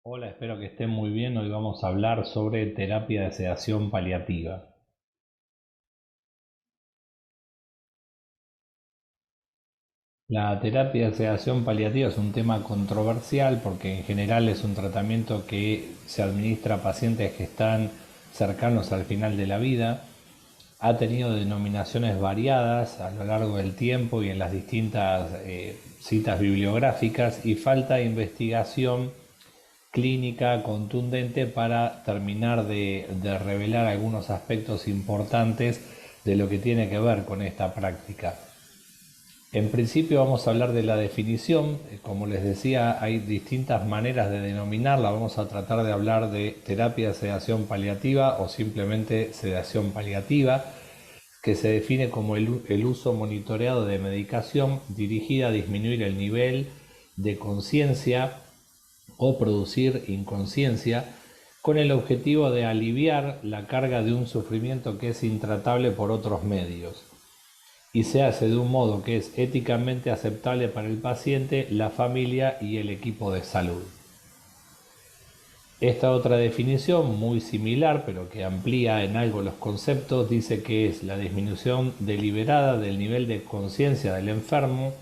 Hola, espero que estén muy bien. Hoy vamos a hablar sobre terapia de sedación paliativa. La terapia de sedación paliativa es un tema controversial porque en general es un tratamiento que se administra a pacientes que están cercanos al final de la vida. Ha tenido denominaciones variadas a lo largo del tiempo y en las distintas citas bibliográficas y falta investigación clínica contundente para terminar de revelar algunos aspectos importantes de lo que tiene que ver con esta práctica. En principio vamos a hablar de la definición. Como les decía, hay distintas maneras de denominarla. Vamos a tratar de hablar de terapia de sedación paliativa o simplemente sedación paliativa, que se define como el uso monitoreado de medicación dirigida a disminuir el nivel de conciencia o producir inconsciencia con el objetivo de aliviar la carga de un sufrimiento que es intratable por otros medios y se hace de un modo que es éticamente aceptable para el paciente, la familia y el equipo de salud. Esta otra definición, muy similar pero que amplía en algo los conceptos, dice que es la disminución deliberada del nivel de conciencia del enfermo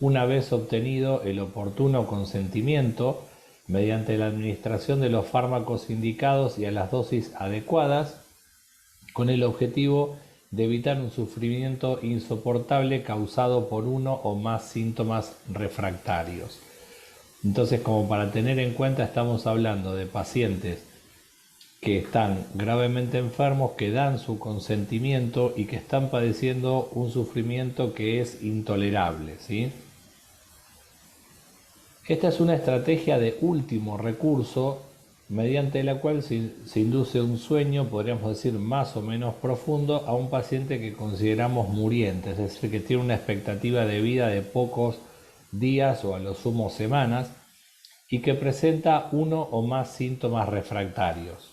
una vez obtenido el oportuno consentimiento mediante la administración de los fármacos indicados y a las dosis adecuadas, con el objetivo de evitar un sufrimiento insoportable causado por uno o más síntomas refractarios. Entonces, como para tener en cuenta, estamos hablando de pacientes que están gravemente enfermos, que dan su consentimiento y que están padeciendo un sufrimiento que es intolerable, ¿sí? Esta es una estrategia de último recurso mediante la cual se induce un sueño, podríamos decir, más o menos profundo a un paciente que consideramos muriente, es decir, que tiene una expectativa de vida de pocos días o a lo sumo semanas y que presenta uno o más síntomas refractarios.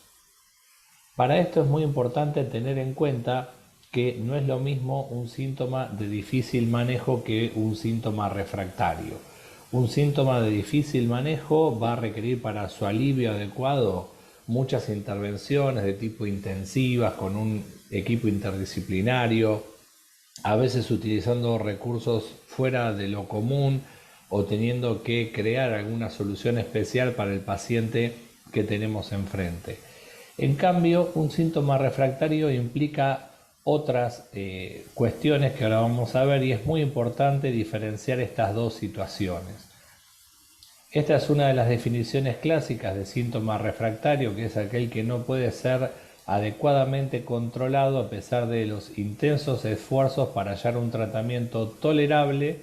Para esto es muy importante tener en cuenta que no es lo mismo un síntoma de difícil manejo que un síntoma refractario. Un síntoma de difícil manejo va a requerir para su alivio adecuado muchas intervenciones de tipo intensivas con un equipo interdisciplinario, a veces utilizando recursos fuera de lo común o teniendo que crear alguna solución especial para el paciente que tenemos enfrente. En cambio, un síntoma refractario implica otras cuestiones que ahora vamos a ver y es muy importante diferenciar estas dos situaciones. Esta es una de las definiciones clásicas de síntoma refractario, que es aquel que no puede ser adecuadamente controlado a pesar de los intensos esfuerzos para hallar un tratamiento tolerable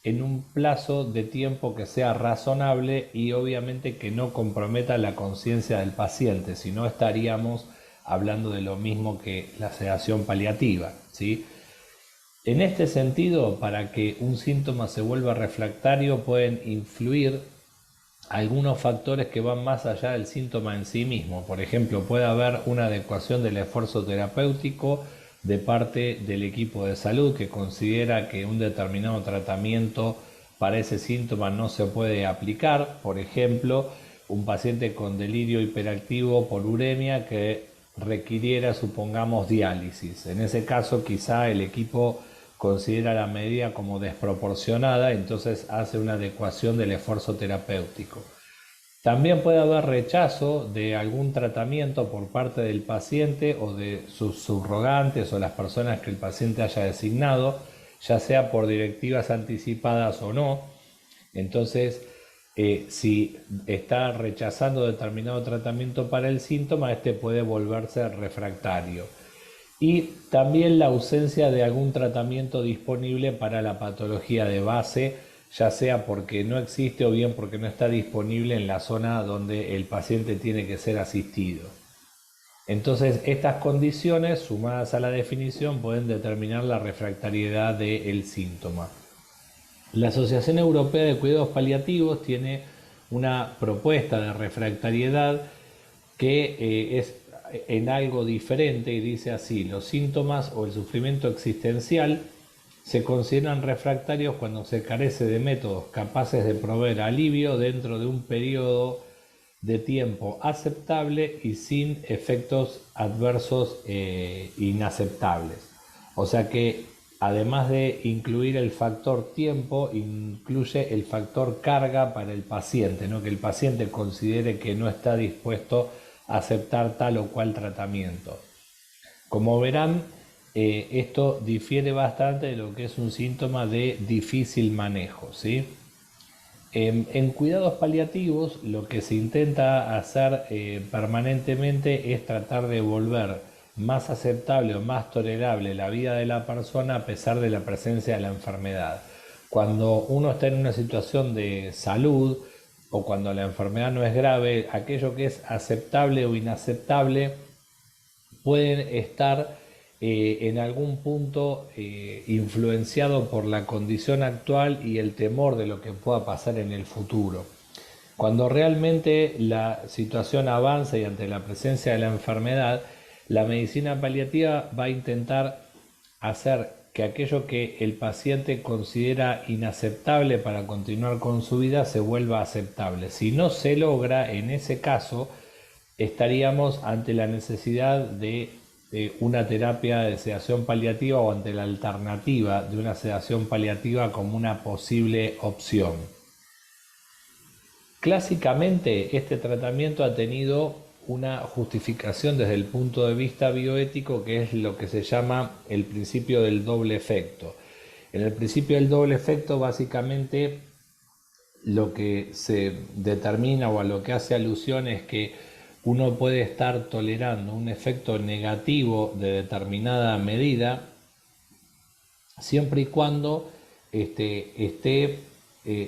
en un plazo de tiempo que sea razonable y obviamente que no comprometa la conciencia del paciente, si no estaríamos hablando de lo mismo que la sedación paliativa, ¿sí? En este sentido, para que un síntoma se vuelva refractario pueden influir algunos factores que van más allá del síntoma en sí mismo. Por ejemplo, puede haber una adecuación del esfuerzo terapéutico de parte del equipo de salud que considera que un determinado tratamiento para ese síntoma no se puede aplicar. Por ejemplo, un paciente con delirio hiperactivo por uremia que requiriera, supongamos, diálisis. En ese caso, quizá el equipo considera la medida como desproporcionada, entonces hace una adecuación del esfuerzo terapéutico. También puede haber rechazo de algún tratamiento por parte del paciente o de sus subrogantes o las personas que el paciente haya designado, ya sea por directivas anticipadas o no. Entonces, si está rechazando determinado tratamiento para el síntoma, este puede volverse refractario. Y también la ausencia de algún tratamiento disponible para la patología de base, ya sea porque no existe o bien porque no está disponible en la zona donde el paciente tiene que ser asistido. Entonces, estas condiciones, sumadas a la definición, pueden determinar la refractariedad del síntoma. La Asociación Europea de Cuidados Paliativos tiene una propuesta de refractariedad que es en algo diferente y dice así: los síntomas o el sufrimiento existencial se consideran refractarios cuando se carece de métodos capaces de proveer alivio dentro de un periodo de tiempo aceptable y sin efectos adversos inaceptables. O sea que además de incluir el factor tiempo, incluye el factor carga para el paciente, ¿no? Que el paciente considere que no está dispuesto a aceptar tal o cual tratamiento. Como verán, esto difiere bastante de lo que es un síntoma de difícil manejo, ¿sí? En cuidados paliativos lo que se intenta hacer permanentemente es tratar de volver más aceptable o más tolerable la vida de la persona a pesar de la presencia de la enfermedad. Cuando uno está en una situación de salud o cuando la enfermedad no es grave, aquello que es aceptable o inaceptable pueden estar en algún punto influenciado por la condición actual y el temor de lo que pueda pasar en el futuro. Cuando realmente la situación avanza y ante la presencia de la enfermedad, la medicina paliativa va a intentar hacer que aquello que el paciente considera inaceptable para continuar con su vida se vuelva aceptable. Si no se logra, en ese caso, estaríamos ante la necesidad de una terapia de sedación paliativa o ante la alternativa de una sedación paliativa como una posible opción. Clásicamente, este tratamiento ha tenido una justificación desde el punto de vista bioético, que es lo que se llama el principio del doble efecto. En el principio del doble efecto, básicamente, lo que se determina o a lo que hace alusión es que uno puede estar tolerando un efecto negativo de determinada medida siempre y cuando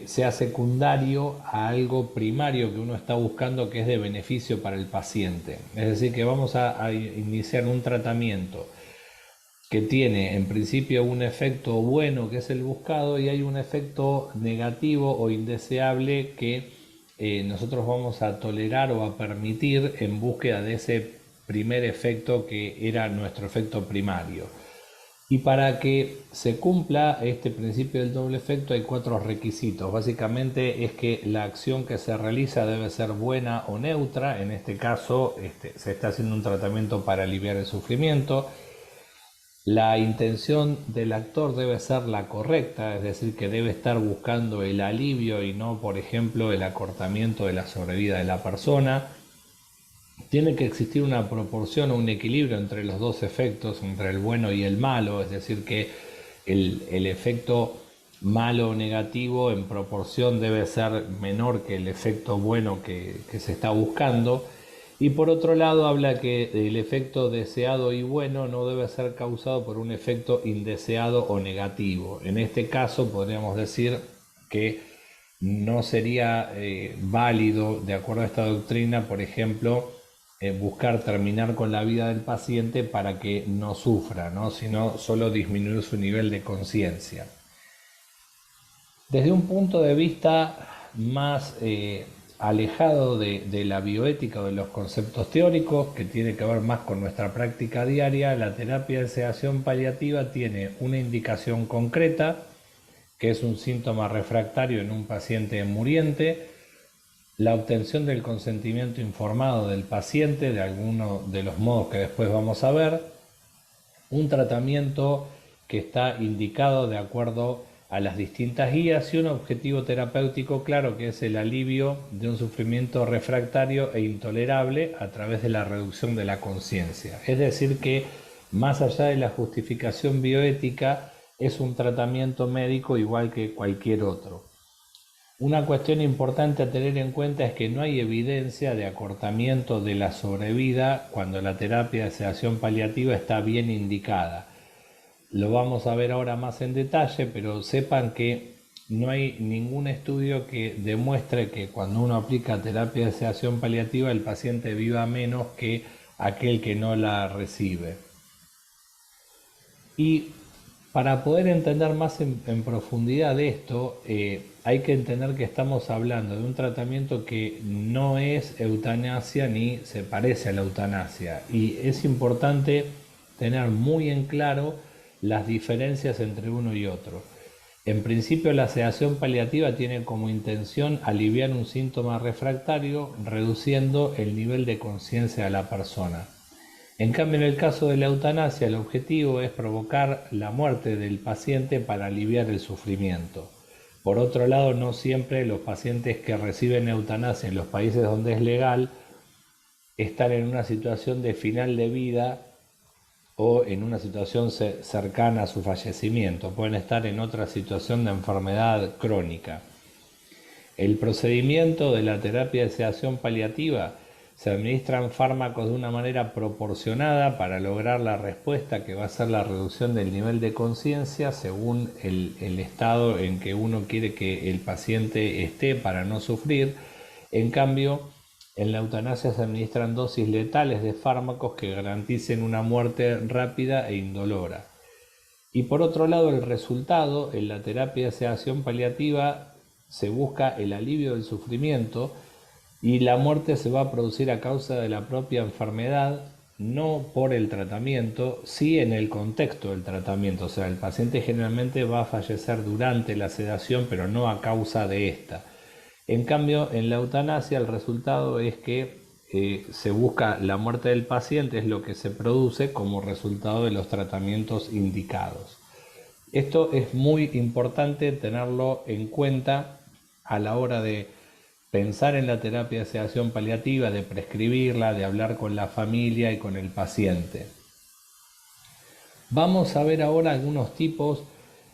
sea secundario a algo primario que uno está buscando, que es de beneficio para el paciente. Es decir, que vamos a iniciar un tratamiento que tiene en principio un efecto bueno, que es el buscado, y hay un efecto negativo o indeseable que nosotros vamos a tolerar o a permitir en búsqueda de ese primer efecto que era nuestro efecto primario. Y para que se cumpla este principio del doble efecto hay 4 requisitos. Básicamente es que la acción que se realiza debe ser buena o neutra. En este caso se está haciendo un tratamiento para aliviar el sufrimiento. La intención del actor debe ser la correcta, es decir, que debe estar buscando el alivio y no, por ejemplo, el acortamiento de la sobrevida de la persona. Tiene que existir una proporción o un equilibrio entre los dos efectos, entre el bueno y el malo, es decir, que el efecto malo o negativo en proporción debe ser menor que el efecto bueno que se está buscando. Y por otro lado habla que el efecto deseado y bueno no debe ser causado por un efecto indeseado o negativo. En este caso podríamos decir que no sería válido, de acuerdo a esta doctrina, por ejemplo, buscar terminar con la vida del paciente para que no sufra, ¿no? Sino solo disminuir su nivel de conciencia. Desde un punto de vista más alejado de la bioética o de los conceptos teóricos, que tiene que ver más con nuestra práctica diaria, la terapia de sedación paliativa tiene una indicación concreta, que es un síntoma refractario en un paciente muriente, la obtención del consentimiento informado del paciente de alguno de los modos que después vamos a ver, un tratamiento que está indicado de acuerdo a las distintas guías y un objetivo terapéutico claro, que es el alivio de un sufrimiento refractario e intolerable a través de la reducción de la conciencia. Es decir que más allá de la justificación bioética es un tratamiento médico igual que cualquier otro. Una cuestión importante a tener en cuenta es que no hay evidencia de acortamiento de la sobrevida cuando la terapia de sedación paliativa está bien indicada. Lo vamos a ver ahora más en detalle, pero sepan que no hay ningún estudio que demuestre que cuando uno aplica terapia de sedación paliativa el paciente viva menos que aquel que no la recibe. Y para poder entender más en profundidad esto, hay que entender que estamos hablando de un tratamiento que no es eutanasia ni se parece a la eutanasia. Y es importante tener muy en claro las diferencias entre uno y otro. En principio, la sedación paliativa tiene como intención aliviar un síntoma refractario, reduciendo el nivel de conciencia de la persona. En cambio, en el caso de la eutanasia, el objetivo es provocar la muerte del paciente para aliviar el sufrimiento. Por otro lado, no siempre los pacientes que reciben eutanasia en los países donde es legal están en una situación de final de vida o en una situación cercana a su fallecimiento. Pueden estar en otra situación de enfermedad crónica. El procedimiento de la terapia de sedación paliativa: se administran fármacos de una manera proporcionada para lograr la respuesta que va a ser la reducción del nivel de conciencia según el estado en que uno quiere que el paciente esté para no sufrir. En cambio, en la eutanasia se administran dosis letales de fármacos que garanticen una muerte rápida e indolora. Y por otro lado, el resultado en la terapia de sedación paliativa: se busca el alivio del sufrimiento y la muerte se va a producir a causa de la propia enfermedad, no por el tratamiento, sí en el contexto del tratamiento. O sea, el paciente generalmente va a fallecer durante la sedación, pero no a causa de esta. En cambio, en la eutanasia el resultado es que se busca la muerte del paciente, es lo que se produce como resultado de los tratamientos indicados. Esto es muy importante tenerlo en cuenta a la hora de pensar en la terapia de sedación paliativa, de prescribirla, de hablar con la familia y con el paciente. Vamos a ver ahora algunos tipos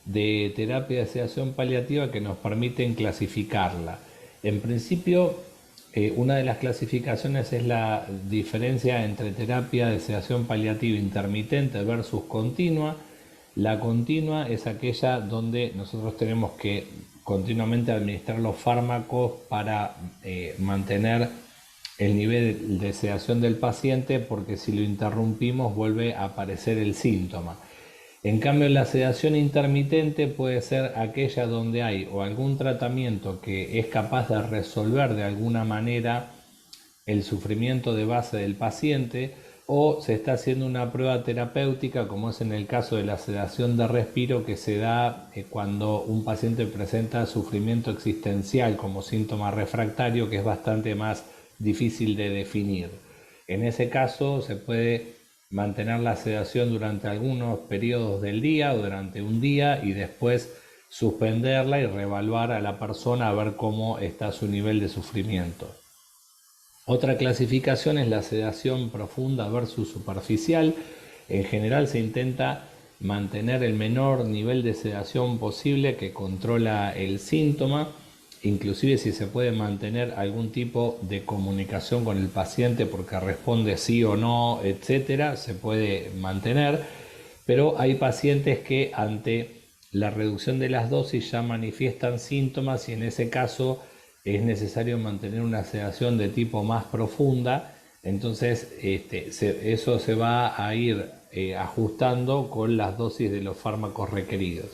de terapia de sedación paliativa que nos permiten clasificarla. En principio, una de las clasificaciones es la diferencia entre terapia de sedación paliativa intermitente versus continua. La continua es aquella donde nosotros tenemos que continuamente administrar los fármacos para mantener el nivel de sedación del paciente, porque si lo interrumpimos vuelve a aparecer el síntoma. En cambio, la sedación intermitente puede ser aquella donde hay o algún tratamiento que es capaz de resolver de alguna manera el sufrimiento de base del paciente, o se está haciendo una prueba terapéutica, como es en el caso de la sedación de respiro, que se da cuando un paciente presenta sufrimiento existencial como síntoma refractario, que es bastante más difícil de definir. En ese caso se puede mantener la sedación durante algunos periodos del día o durante un día y después suspenderla y reevaluar a la persona a ver cómo está su nivel de sufrimiento. Otra clasificación es la sedación profunda versus superficial. En general se intenta mantener el menor nivel de sedación posible que controla el síntoma, inclusive si se puede mantener algún tipo de comunicación con el paciente porque responde sí o no, etcétera, se puede mantener, pero hay pacientes que ante la reducción de las dosis ya manifiestan síntomas y en ese caso es necesario mantener una sedación de tipo más profunda. Entonces eso se va a ir ajustando con las dosis de los fármacos requeridos.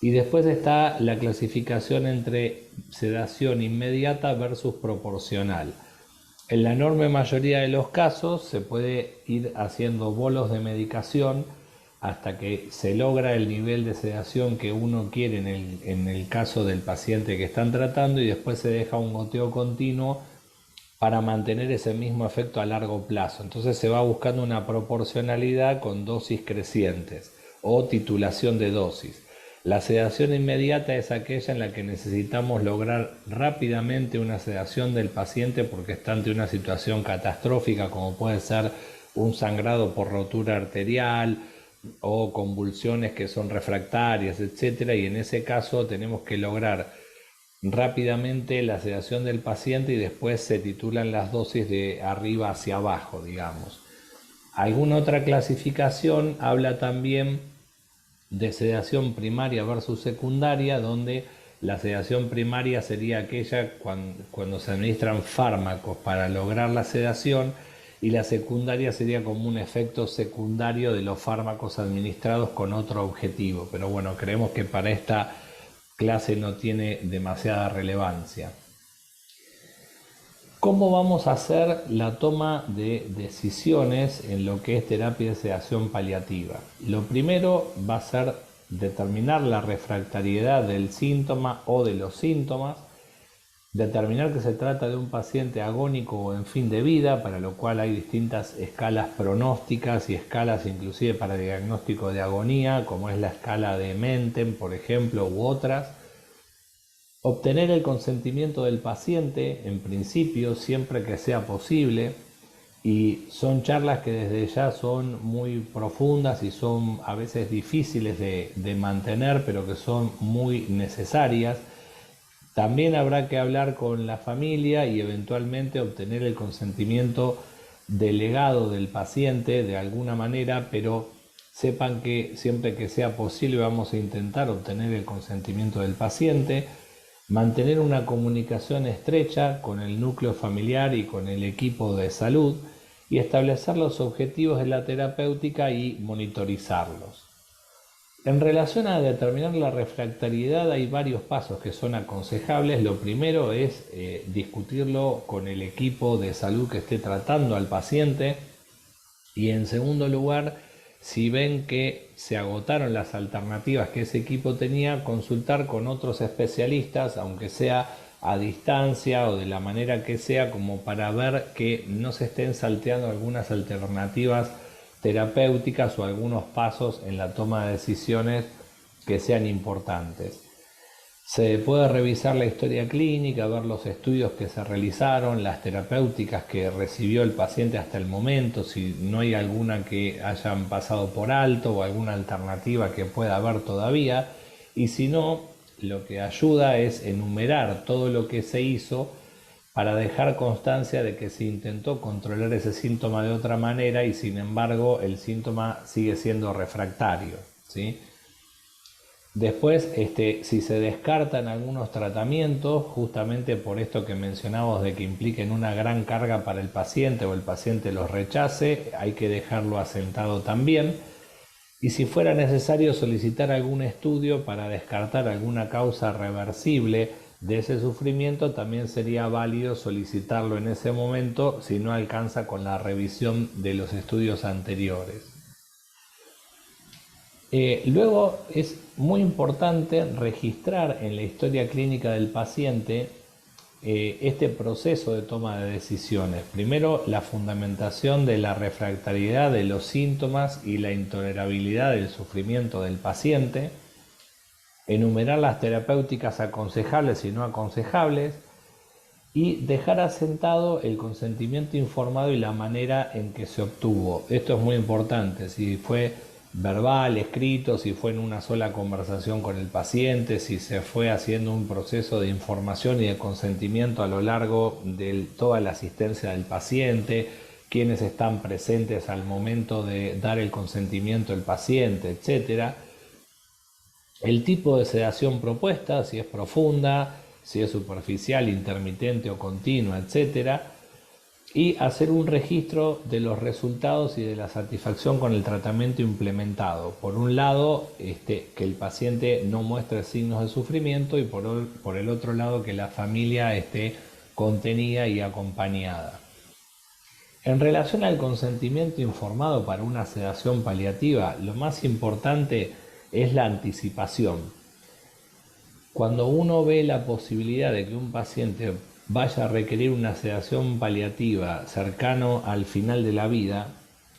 Y después está la clasificación entre sedación inmediata versus proporcional. En la enorme mayoría de los casos se puede ir haciendo bolos de medicación hasta que se logra el nivel de sedación que uno quiere en el caso del paciente que están tratando, y después se deja un goteo continuo para mantener ese mismo efecto a largo plazo. Entonces se va buscando una proporcionalidad con dosis crecientes o titulación de dosis. La sedación inmediata es aquella en la que necesitamos lograr rápidamente una sedación del paciente porque está ante una situación catastrófica, como puede ser un sangrado por rotura arterial o convulsiones que son refractarias, etcétera, y en ese caso tenemos que lograr rápidamente la sedación del paciente y después se titulan las dosis de arriba hacia abajo, digamos. Alguna otra clasificación habla también de sedación primaria versus secundaria, donde la sedación primaria sería aquella cuando se administran fármacos para lograr la sedación, y la secundaria sería como un efecto secundario de los fármacos administrados con otro objetivo. Pero bueno, creemos que para esta clase no tiene demasiada relevancia. ¿Cómo vamos a hacer la toma de decisiones en lo que es terapia de sedación paliativa? Lo primero va a ser determinar la refractariedad del síntoma o de los síntomas, determinar que se trata de un paciente agónico o en fin de vida, para lo cual hay distintas escalas pronósticas y escalas inclusive para diagnóstico de agonía, como es la escala de Menten, por ejemplo, u otras. Obtener el consentimiento del paciente, en principio, siempre que sea posible, y son charlas que desde ya son muy profundas y son a veces difíciles de mantener, pero que son muy necesarias. También habrá que hablar con la familia y eventualmente obtener el consentimiento delegado del paciente de alguna manera, pero sepan que siempre que sea posible vamos a intentar obtener el consentimiento del paciente, mantener una comunicación estrecha con el núcleo familiar y con el equipo de salud y establecer los objetivos de la terapéutica y monitorizarlos. En relación a determinar la refractariedad hay varios pasos que son aconsejables. Lo primero es discutirlo con el equipo de salud que esté tratando al paciente y en segundo lugar, si ven que se agotaron las alternativas que ese equipo tenía, consultar con otros especialistas, aunque sea a distancia o de la manera que sea, como para ver que no se estén salteando algunas alternativas terapéuticas o algunos pasos en la toma de decisiones que sean importantes. Se puede revisar la historia clínica, ver los estudios que se realizaron, las terapéuticas que recibió el paciente hasta el momento, si no hay alguna que hayan pasado por alto o alguna alternativa que pueda haber todavía, y si no, lo que ayuda es enumerar todo lo que se hizo para dejar constancia de que se intentó controlar ese síntoma de otra manera y sin embargo el síntoma sigue siendo refractario, ¿sí? Después, si se descartan algunos tratamientos, justamente por esto que mencionamos de que impliquen una gran carga para el paciente o el paciente los rechace, hay que dejarlo asentado también. Y si fuera necesario solicitar algún estudio para descartar alguna causa reversible de ese sufrimiento, también sería válido solicitarlo en ese momento si no alcanza con la revisión de los estudios anteriores. Luego es muy importante registrar en la historia clínica del paciente este proceso de toma de decisiones. Primero, la fundamentación de la refractariedad de los síntomas y la intolerabilidad del sufrimiento del paciente, enumerar las terapéuticas aconsejables y no aconsejables y dejar asentado el consentimiento informado y la manera en que se obtuvo. Esto es muy importante, si fue verbal, escrito, si fue en una sola conversación con el paciente, si se fue haciendo un proceso de información y de consentimiento a lo largo de toda la asistencia del paciente, quiénes están presentes al momento de dar el consentimiento del paciente, etc. El tipo de sedación propuesta, si es profunda, si es superficial, intermitente o continua, etc. Y hacer un registro de los resultados y de la satisfacción con el tratamiento implementado. Por un lado, que el paciente no muestre signos de sufrimiento y por el otro lado, que la familia esté contenida y acompañada. En relación al consentimiento informado para una sedación paliativa, lo más importante es la anticipación. Cuando uno ve la posibilidad de que un paciente vaya a requerir una sedación paliativa cercano al final de la vida,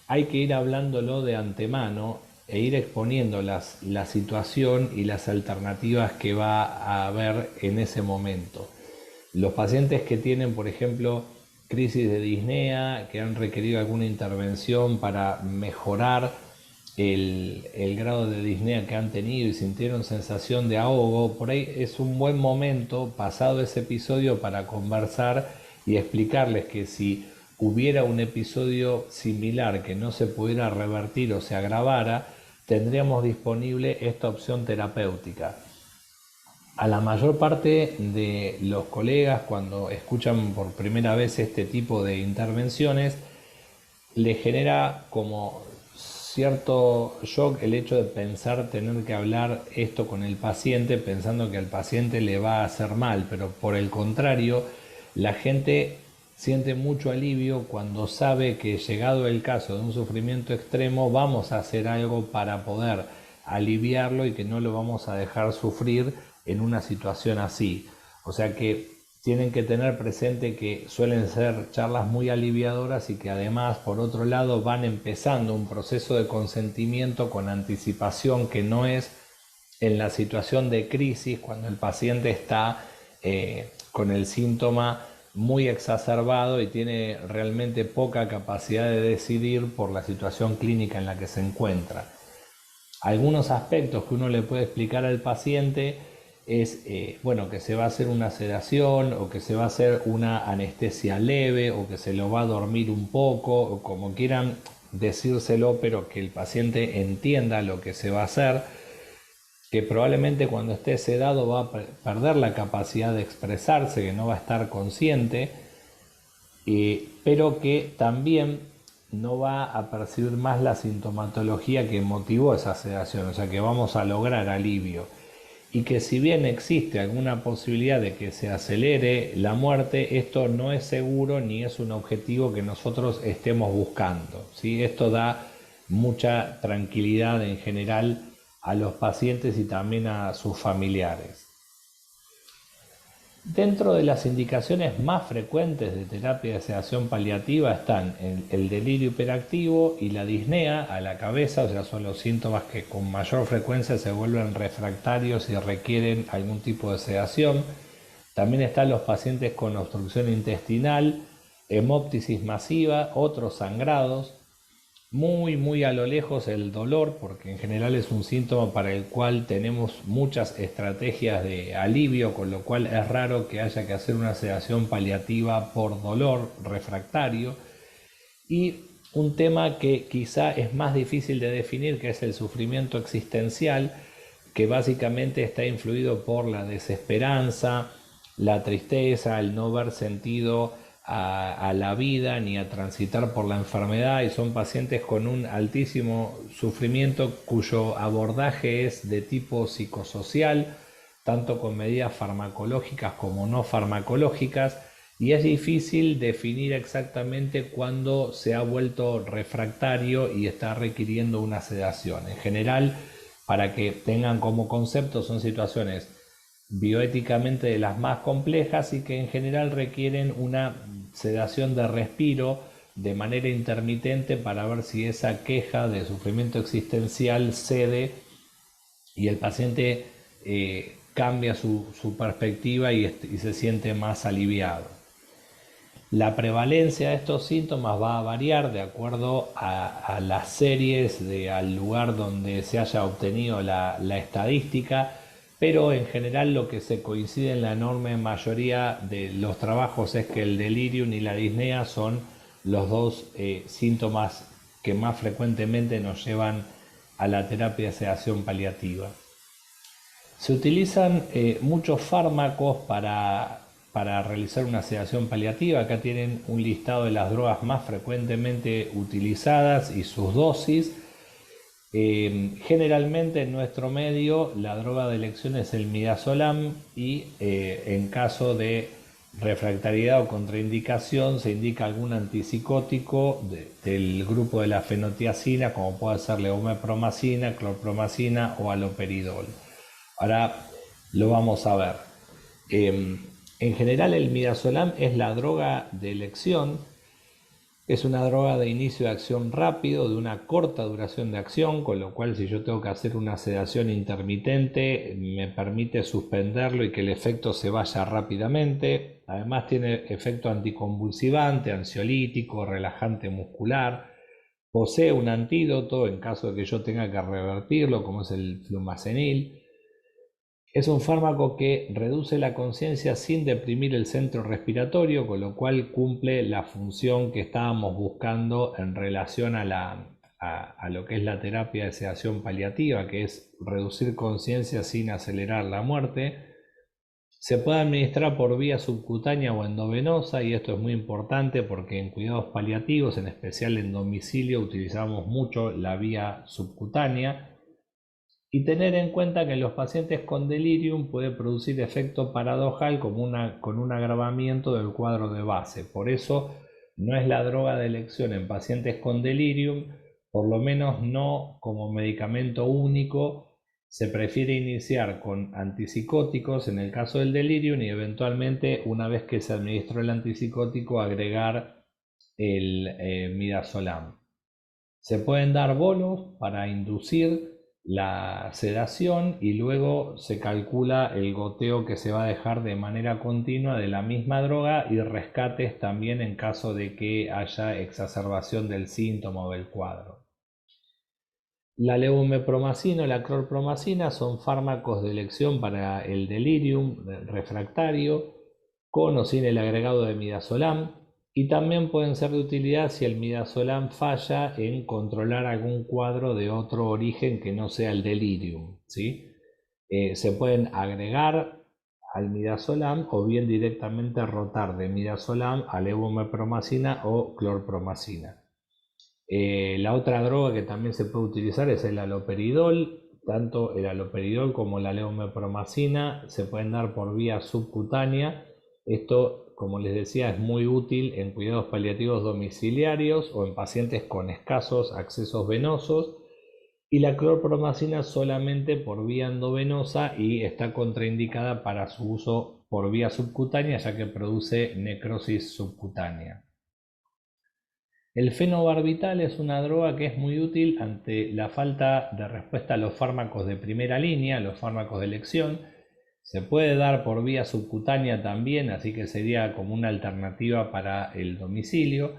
hay que ir hablándolo de antemano e ir exponiendo la situación y las alternativas que va a haber en ese momento. Los pacientes que tienen, por ejemplo, crisis de disnea, que han requerido alguna intervención para mejorar el grado de disnea que han tenido y sintieron sensación de ahogo, por ahí es un buen momento, pasado ese episodio, para conversar y explicarles que si hubiera un episodio similar que no se pudiera revertir o se agravara, tendríamos disponible esta opción terapéutica. A la mayor parte de los colegas, cuando escuchan por primera vez este tipo de intervenciones, les genera como cierto shock el hecho de pensar tener que hablar esto con el paciente, pensando que al paciente le va a hacer mal, pero por el contrario, la gente siente mucho alivio cuando sabe que, llegado el caso de un sufrimiento extremo, vamos a hacer algo para poder aliviarlo y que no lo vamos a dejar sufrir en una situación así. O sea que tienen que tener presente que suelen ser charlas muy aliviadoras y que además, por otro lado, van empezando un proceso de consentimiento con anticipación, que no es en la situación de crisis, cuando el paciente está con el síntoma muy exacerbado y tiene realmente poca capacidad de decidir por la situación clínica en la que se encuentra. Algunos aspectos que uno le puede explicar al paciente es bueno, que se va a hacer una sedación o que se va a hacer una anestesia leve o que se lo va a dormir un poco, o como quieran decírselo, pero que el paciente entienda lo que se va a hacer, que probablemente cuando esté sedado va a perder la capacidad de expresarse, que no va a estar consciente, pero que también no va a percibir más la sintomatología que motivó esa sedación, o sea que vamos a lograr alivio. Y que si bien existe alguna posibilidad de que se acelere la muerte, esto no es seguro ni es un objetivo que nosotros estemos buscando, ¿sí? Esto da mucha tranquilidad en general a los pacientes y también a sus familiares. Dentro de las indicaciones más frecuentes de terapia de sedación paliativa están el delirio hiperactivo y la disnea a la cabeza, o sea, son los síntomas que con mayor frecuencia se vuelven refractarios y requieren algún tipo de sedación. También están los pacientes con obstrucción intestinal, hemóptisis masiva, otros sangrados. Muy a lo lejos el dolor, porque en general es un síntoma para el cual tenemos muchas estrategias de alivio, con lo cual es raro que haya que hacer una sedación paliativa por dolor refractario. Y un tema que quizá es más difícil de definir, que es el sufrimiento existencial, que básicamente está influido por la desesperanza, la tristeza, el no ver sentido a la vida ni a transitar por la enfermedad, y son pacientes con un altísimo sufrimiento cuyo abordaje es de tipo psicosocial, tanto con medidas farmacológicas como no farmacológicas, y es difícil definir exactamente cuándo se ha vuelto refractario y está requiriendo una sedación. En general, para que tengan como concepto, son situaciones bioéticamente de las más complejas y que en general requieren una sedación de respiro de manera intermitente para ver si esa queja de sufrimiento existencial cede y el paciente cambia su perspectiva y se siente más aliviado. La prevalencia de estos síntomas va a variar de acuerdo a las series, al lugar donde se haya obtenido la estadística, pero en general lo que se coincide en la enorme mayoría de los trabajos es que el delirium y la disnea son los dos síntomas que más frecuentemente nos llevan a la terapia de sedación paliativa. Se utilizan muchos fármacos para realizar una sedación paliativa. Acá tienen un listado de las drogas más frecuentemente utilizadas y sus dosis. Generalmente en nuestro medio la droga de elección es el midazolam y en caso de refractariedad o contraindicación se indica algún antipsicótico del grupo de la fenotiazina, como puede ser levomepromacina, clorpromacina o haloperidol. Ahora lo vamos a ver. En general el midazolam es la droga de elección. Es una droga de inicio de acción rápido, de una corta duración de acción, con lo cual si yo tengo que hacer una sedación intermitente me permite suspenderlo y que el efecto se vaya rápidamente. Además tiene efecto anticonvulsivante, ansiolítico, relajante muscular. Posee un antídoto en caso de que yo tenga que revertirlo, como es el flumazenil. Es un fármaco que reduce la conciencia sin deprimir el centro respiratorio, con lo cual cumple la función que estábamos buscando en relación a lo que es la terapia de sedación paliativa, que es reducir conciencia sin acelerar la muerte. Se puede administrar por vía subcutánea o endovenosa, y esto es muy importante porque en cuidados paliativos, en especial en domicilio, utilizamos mucho la vía subcutánea. Y tener en cuenta que en los pacientes con delirium puede producir efecto paradojal con un agravamiento del cuadro de base. Por eso no es la droga de elección en pacientes con delirium, por lo menos no como medicamento único. Se prefiere iniciar con antipsicóticos en el caso del delirium y eventualmente, una vez que se administró el antipsicótico, agregar el midazolam. Se pueden dar bolos para inducir la sedación y luego se calcula el goteo que se va a dejar de manera continua de la misma droga y rescates también en caso de que haya exacerbación del síntoma o del cuadro. La levomepromacina o la clorpromacina son fármacos de elección para el delirium refractario con o sin el agregado de midazolam, y también pueden ser de utilidad si el midazolam falla en controlar algún cuadro de otro origen que no sea el delirium, ¿sí? Se pueden agregar al midazolam o bien directamente rotar de midazolam a levomepromacina o clorpromacina. La otra droga que también se puede utilizar es el haloperidol. Tanto el haloperidol como la levomepromacina se pueden dar por vía subcutánea. Esto, como les decía, es muy útil en cuidados paliativos domiciliarios o en pacientes con escasos accesos venosos. Y la clorpromacina solamente por vía endovenosa y está contraindicada para su uso por vía subcutánea, ya que produce necrosis subcutánea. El fenobarbital es una droga que es muy útil ante la falta de respuesta a los fármacos de primera línea, los fármacos de elección. Se puede dar por vía subcutánea también, así que sería como una alternativa para el domicilio.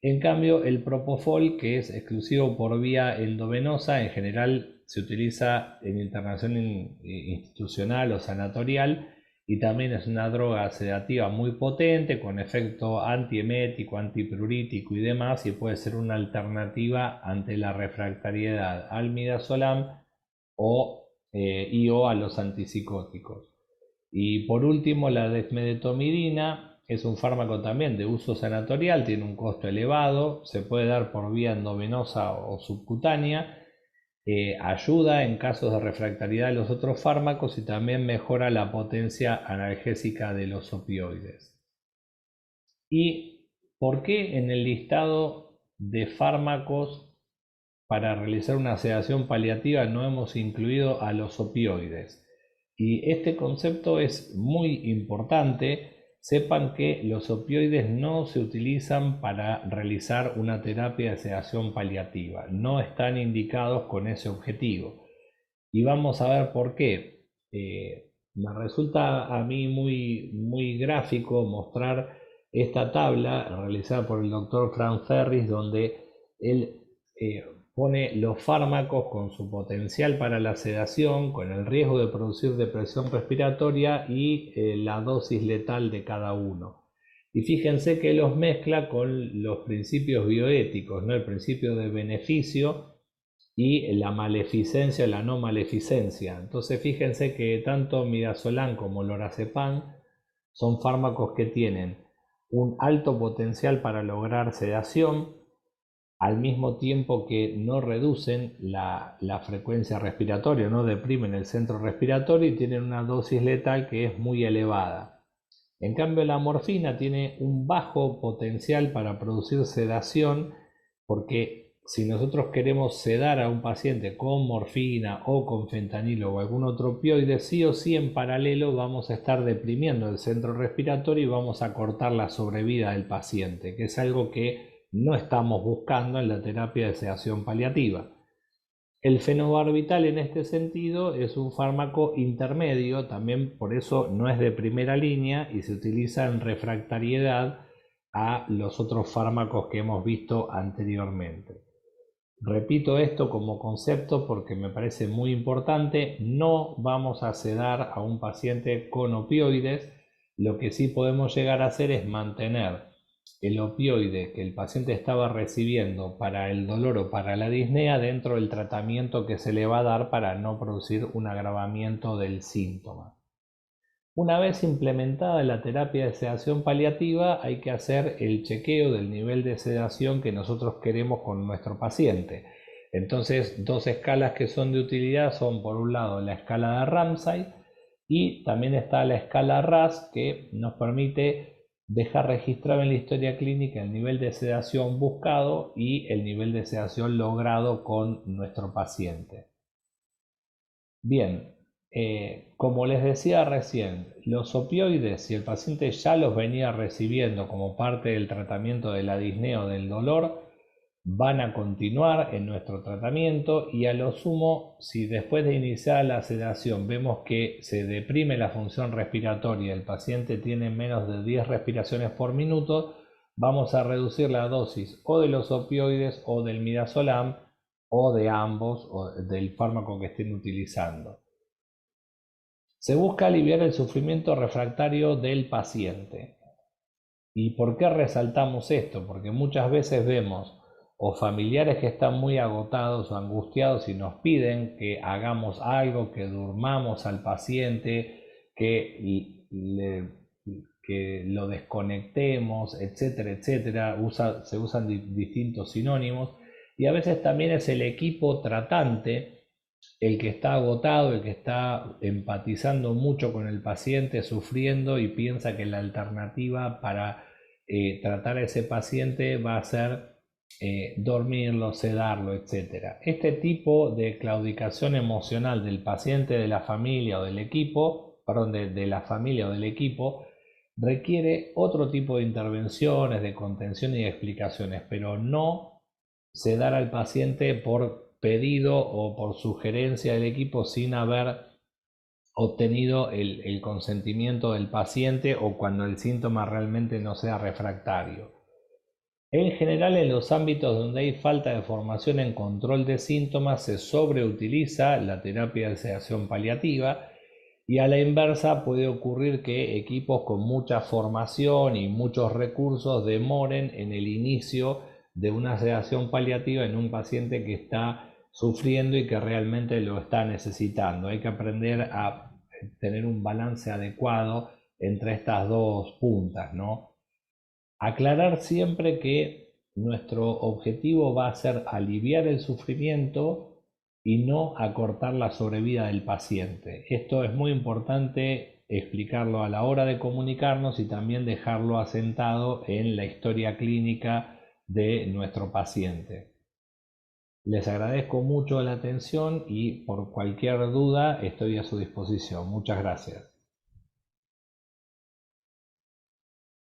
En cambio, el propofol, que es exclusivo por vía endovenosa, en general se utiliza en internación institucional o sanatorial, y también es una droga sedativa muy potente con efecto antiemético, antiprurítico y demás, y puede ser una alternativa ante la refractariedad al midazolam o a los antipsicóticos. Y por último, la desmedetomidina es un fármaco también de uso sanatorial, tiene un costo elevado, se puede dar por vía endovenosa o subcutánea. Ayuda en casos de refractariedad a los otros fármacos y también mejora la potencia analgésica de los opioides. ¿Y por qué en el listado de fármacos para realizar una sedación paliativa no hemos incluido a los opioides? Y este concepto es muy importante. Sepan que los opioides no se utilizan para realizar una terapia de sedación paliativa, no están indicados con ese objetivo. Y vamos a ver por qué. Me resulta a mí muy gráfico mostrar esta tabla realizada por el doctor Frank Ferris, donde él pone los fármacos con su potencial para la sedación, con el riesgo de producir depresión respiratoria y la dosis letal de cada uno. Y fíjense que los mezcla con los principios bioéticos, ¿no? El principio de beneficio y la maleficencia o la no maleficencia. Entonces fíjense que tanto midazolam como lorazepam son fármacos que tienen un alto potencial para lograr sedación, al mismo tiempo que no reducen la frecuencia respiratoria, no deprimen el centro respiratorio y tienen una dosis letal que es muy elevada. En cambio, la morfina tiene un bajo potencial para producir sedación, porque si nosotros queremos sedar a un paciente con morfina o con fentanilo o algún otro opioide, sí o sí en paralelo vamos a estar deprimiendo el centro respiratorio y vamos a cortar la sobrevida del paciente, que es algo que no estamos buscando en la terapia de sedación paliativa. El fenobarbital en este sentido es un fármaco intermedio, también por eso no es de primera línea y se utiliza en refractariedad a los otros fármacos que hemos visto anteriormente. Repito esto como concepto porque me parece muy importante. No vamos a sedar a un paciente con opioides. Lo que sí podemos llegar a hacer es mantener el opioide que el paciente estaba recibiendo para el dolor o para la disnea dentro del tratamiento que se le va a dar para no producir un agravamiento del síntoma. Una vez implementada la terapia de sedación paliativa, hay que hacer el chequeo del nivel de sedación que nosotros queremos con nuestro paciente. Entonces, dos escalas que son de utilidad son, por un lado, la escala de Ramsay y también está la escala RASS, que nos permite deja registrado en la historia clínica el nivel de sedación buscado y el nivel de sedación logrado con nuestro paciente. Bien, como les decía recién, los opioides, si el paciente ya los venía recibiendo como parte del tratamiento de la disnea o del dolor, van a continuar en nuestro tratamiento y a lo sumo, si después de iniciar la sedación vemos que se deprime la función respiratoria, el paciente tiene menos de 10 respiraciones por minuto, vamos a reducir la dosis o de los opioides o del midazolam o de ambos o del fármaco que estén utilizando. Se busca aliviar el sufrimiento refractario del paciente. ¿Y por qué resaltamos esto? Porque muchas veces vemos o familiares que están muy agotados o angustiados y nos piden que hagamos algo, que durmamos al paciente, que lo desconectemos, etcétera, etcétera. Se usan distintos sinónimos y a veces también es el equipo tratante el que está agotado, el que está empatizando mucho con el paciente, sufriendo y piensa que la alternativa para tratar a ese paciente va a ser dormirlo, sedarlo, etc. Este tipo de claudicación emocional del paciente, de la familia o del equipo, perdón, de la familia o del equipo, requiere otro tipo de intervenciones, de contención y de explicaciones, pero no sedar al paciente por pedido o por sugerencia del equipo sin haber obtenido el consentimiento del paciente o cuando el síntoma realmente no sea refractario. En general, en los ámbitos donde hay falta de formación en control de síntomas, se sobreutiliza la terapia de sedación paliativa y a la inversa puede ocurrir que equipos con mucha formación y muchos recursos demoren en el inicio de una sedación paliativa en un paciente que está sufriendo y que realmente lo está necesitando. Hay que aprender a tener un balance adecuado entre estas dos puntas, ¿no? Aclarar siempre que nuestro objetivo va a ser aliviar el sufrimiento y no acortar la sobrevida del paciente. Esto es muy importante explicarlo a la hora de comunicarnos y también dejarlo asentado en la historia clínica de nuestro paciente. Les agradezco mucho la atención y por cualquier duda estoy a su disposición. Muchas gracias.